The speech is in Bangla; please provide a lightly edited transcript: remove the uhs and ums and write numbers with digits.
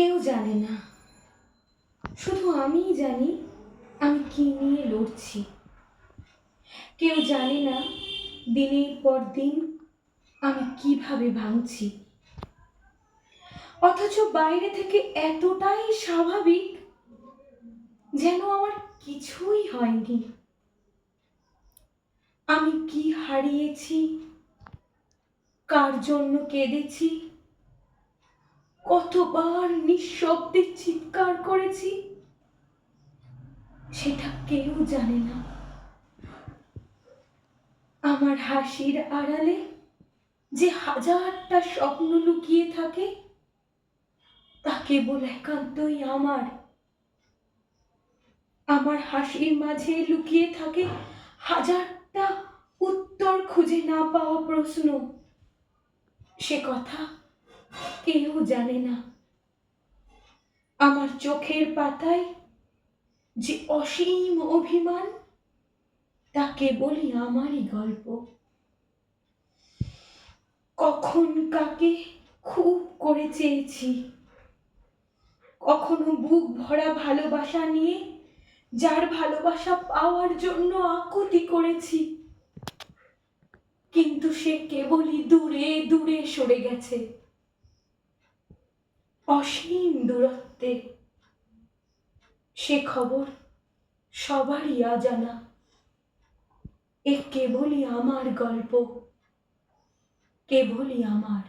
কেউ জানে না, শুধু আমিই জানি আমি কি নিয়ে লড়ছি। কেউ জানে না দিনের পর দিন আমি কিভাবে ভাঙছি, অথচ বাইরে থেকে এতটাই স্বাভাবিক যেন আমার কিছুই হয়নি। আমি কি হারিয়েছি, কার জন্য কেঁদেছি, কতবার নিঃশব্দে চিৎকার করেছি, সেটা কেউ জানে না। আমার হাসির আড়ালে যে হাজারটা স্বপ্ন লুকিয়ে থাকে তা কেবল একান্তই আমার। আমার হাসির মাঝে লুকিয়ে থাকে হাজারটা উত্তর খুঁজে না পাওয়া প্রশ্ন, সে কথা কেউ জানে না। আমার চোখের পাতায় যে অসীম অভিমান তা কেবলই আমারই গল্প। কখন কাকে খুব করে চেয়েছি, কখনো বুক ভরা ভালোবাসা নিয়ে যার ভালোবাসা পাওয়ার জন্য আকুতি করেছি, কিন্তু সে কেবলই দূরে দূরে সরে গেছে, অসীম দূরত্বে। সে খবর সবারই অজানা। এ কেবলই আমার গল্প, কেবলই আমার।